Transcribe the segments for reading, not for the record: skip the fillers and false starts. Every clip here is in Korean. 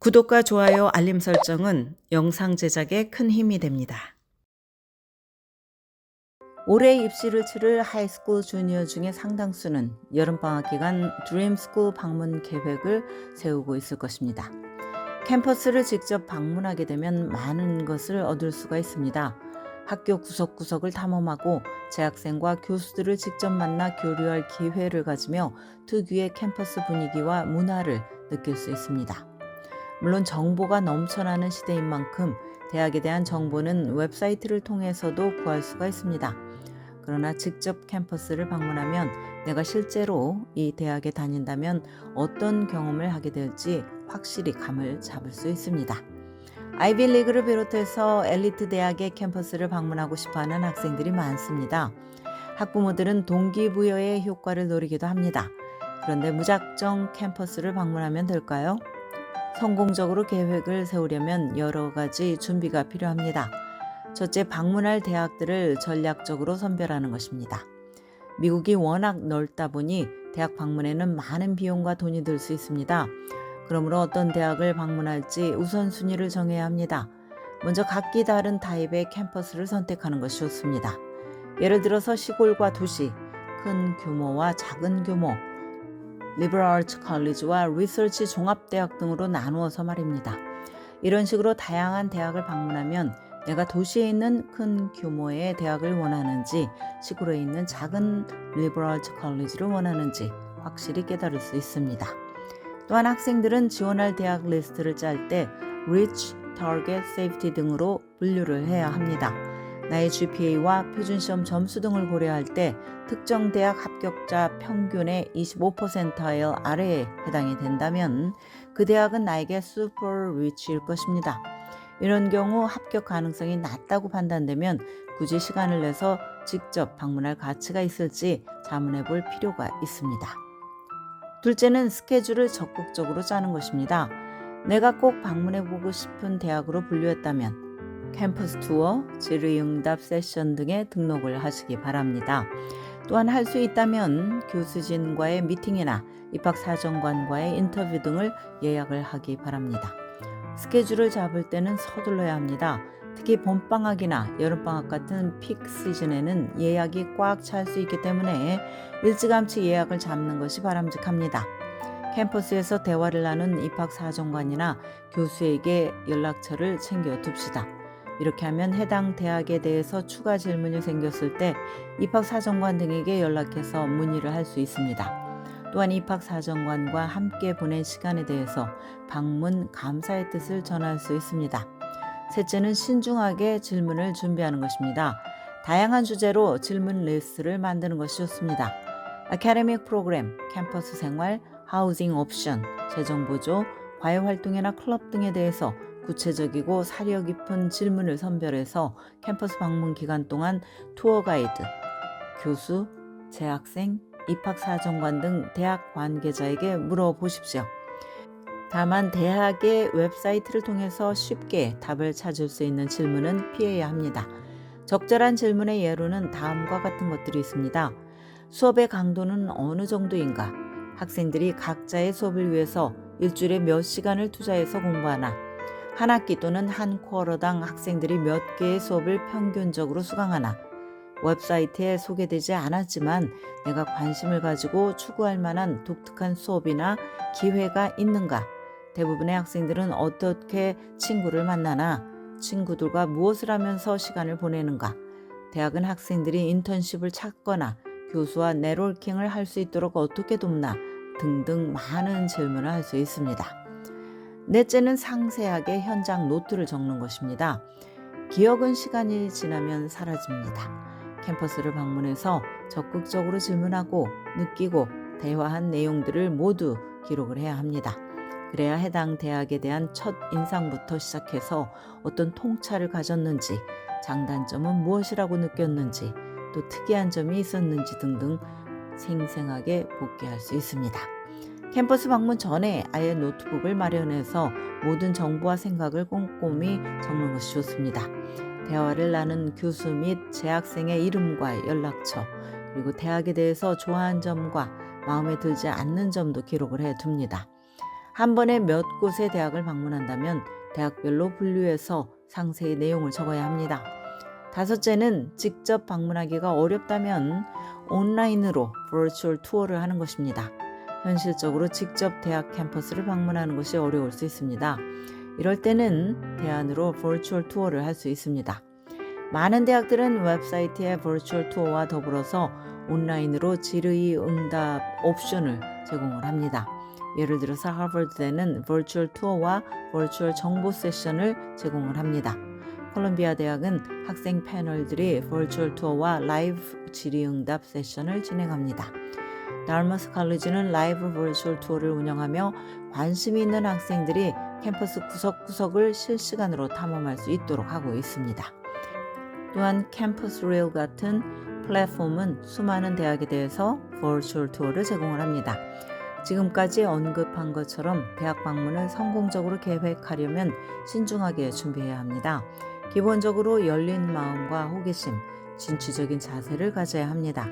구독과 좋아요, 알림 설정은 영상 제작에 큰 힘이 됩니다. 올해 입시를 치를 하이스쿨 주니어 중에 상당수는 여름방학 기간 드림스쿨 방문 계획을 세우고 있을 것입니다. 캠퍼스를 직접 방문하게 되면 많은 것을 얻을 수가 있습니다. 학교 구석구석을 탐험하고 재학생과 교수들을 직접 만나 교류할 기회를 가지며 특유의 캠퍼스 분위기와 문화를 느낄 수 있습니다. 물론 정보가 넘쳐나는 시대인 만큼 대학에 대한 정보는 웹사이트를 통해서도 구할 수가 있습니다. 그러나 직접 캠퍼스를 방문하면 내가 실제로 이 대학에 다닌다면 어떤 경험을 하게 될지 확실히 감을 잡을 수 있습니다. 아이비리그를 비롯해서 엘리트 대학의 캠퍼스를 방문하고 싶어하는 학생들이 많습니다. 학부모들은 동기부여의 효과를 노리기도 합니다. 그런데 무작정 캠퍼스를 방문하면 될까요? 성공적으로 계획을 세우려면 여러 가지 준비가 필요합니다. 첫째, 방문할 대학들을 전략적으로 선별하는 것입니다. 미국이 워낙 넓다 보니 대학 방문에는 많은 비용과 돈이 들 수 있습니다. 그러므로 어떤 대학을 방문할지 우선순위를 정해야 합니다. 먼저 각기 다른 타입의 캠퍼스를 선택하는 것이 좋습니다. 예를 들어서 시골과 도시, 큰 규모와 작은 규모, 리버럴 아츠 컬리지와 리서치 종합대학 등으로 나누어서 말입니다. 이런 식으로 다양한 대학을 방문하면 내가 도시에 있는 큰 규모의 대학을 원하는지 시골에 있는 작은 리버럴 아츠 컬리지를 원하는지 확실히 깨달을 수 있습니다. 또한 학생들은 지원할 대학 리스트를 짤 때 Rich, Target, Safety 등으로 분류를 해야 합니다. 나의 GPA와 표준시험 점수 등을 고려할 때 특정 대학 합격자 평균의 25%일 아래에 해당이 된다면 그 대학은 나에게 슈퍼 리치일 것입니다. 이런 경우 합격 가능성이 낮다고 판단되면 굳이 시간을 내서 직접 방문할 가치가 있을지 자문해 볼 필요가 있습니다. 둘째는 스케줄을 적극적으로 짜는 것입니다. 내가 꼭 방문해 보고 싶은 대학으로 분류했다면 캠퍼스 투어, 질의응답 세션 등에 등록을 하시기 바랍니다. 또한 할 수 있다면 교수진과의 미팅이나 입학사정관과의 인터뷰 등을 예약을 하기 바랍니다. 스케줄을 잡을 때는 서둘러야 합니다. 특히 봄방학이나 여름방학 같은 픽 시즌에는 예약이 꽉 찰 수 있기 때문에 일찌감치 예약을 잡는 것이 바람직합니다. 캠퍼스에서 대화를 나눈 입학사정관이나 교수에게 연락처를 챙겨둡시다. 이렇게 하면 해당 대학에 대해서 추가 질문이 생겼을 때 입학사정관 등에게 연락해서 문의를 할 수 있습니다. 또한 입학사정관과 함께 보낸 시간에 대해서 방문 감사의 뜻을 전할 수 있습니다. 셋째는 신중하게 질문을 준비하는 것입니다. 다양한 주제로 질문 리스트를 만드는 것이 좋습니다. 아카데믹 프로그램, 캠퍼스 생활, 하우징 옵션, 재정보조, 과외활동이나 클럽 등에 대해서 구체적이고 사려 깊은 질문을 선별해서 캠퍼스 방문 기간 동안 투어 가이드, 교수, 재학생, 입학사정관 등 대학 관계자에게 물어보십시오. 다만 대학의 웹사이트를 통해서 쉽게 답을 찾을 수 있는 질문은 피해야 합니다. 적절한 질문의 예로는 다음과 같은 것들이 있습니다. 수업의 강도는 어느 정도인가? 학생들이 각자의 수업을 위해서 일주일에 몇 시간을 투자해서 공부하나? 한 학기 또는 한 쿼터당 학생들이 몇 개의 수업을 평균적으로 수강하나? 웹사이트에 소개되지 않았지만 내가 관심을 가지고 추구할 만한 독특한 수업이나 기회가 있는가? 대부분의 학생들은 어떻게 친구를 만나나? 친구들과 무엇을 하면서 시간을 보내는가? 대학은 학생들이 인턴십을 찾거나 교수와 네트워킹을 할 수 있도록 어떻게 돕나? 등등 많은 질문을 할 수 있습니다. 넷째는 상세하게 현장 노트를 적는 것입니다. 기억은 시간이 지나면 사라집니다. 캠퍼스를 방문해서 적극적으로 질문하고 느끼고 대화한 내용들을 모두 기록을 해야 합니다. 그래야 해당 대학에 대한 첫 인상부터 시작해서 어떤 통찰을 가졌는지, 장단점은 무엇이라고 느꼈는지, 또 특이한 점이 있었는지 등등 생생하게 복귀할 수 있습니다. 캠퍼스 방문 전에 아예 노트북을 마련해서 모든 정보와 생각을 꼼꼼히 적는 것이 좋습니다. 대화를 나눈 교수 및 재학생의 이름과 연락처, 그리고 대학에 대해서 좋아하는 점과 마음에 들지 않는 점도 기록을 해둡니다. 한 번에 몇 곳의 대학을 방문한다면 대학별로 분류해서 상세히 내용을 적어야 합니다. 다섯째는 직접 방문하기가 어렵다면 온라인으로 버추얼 투어를 하는 것입니다. 현실적으로 직접 대학 캠퍼스를 방문하는 것이 어려울 수 있습니다. 이럴 때는 대안으로 버추얼 투어를 할 수 있습니다. 많은 대학들은 웹사이트의 버추얼 투어와 더불어서 온라인으로 질의 응답 옵션을 제공을 합니다. 예를 들어서 하버드대는 버추얼 투어와 버추얼 정보 세션을 제공을 합니다. 콜롬비아 대학은 학생 패널들이 버추얼 투어와 라이브 질의응답 세션을 진행합니다. 달머스 칼리지는 라이브 버추얼 투어를 운영하며 관심이 있는 학생들이 캠퍼스 구석구석을 실시간으로 탐험할 수 있도록 하고 있습니다. 또한 캠퍼스 레일 같은 플랫폼은 수많은 대학에 대해서 버추얼 투어를 제공을 합니다. 지금까지 언급한 것처럼 대학 방문을 성공적으로 계획하려면 신중하게 준비해야 합니다. 기본적으로 열린 마음과 호기심, 진취적인 자세를 가져야 합니다.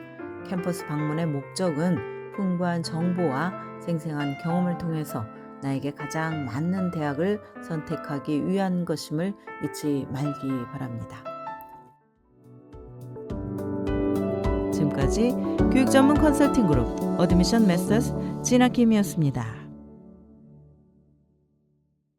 캠퍼스 방문의 목적은 풍부한 정보와 생생한 경험을 통해서 나에게 가장 맞는 대학을 선택하기 위한 것임을 잊지 말기 바랍니다. 지금까지 교육 전문 컨설팅 그룹 어드미션 메서스 진아킴이었습니다.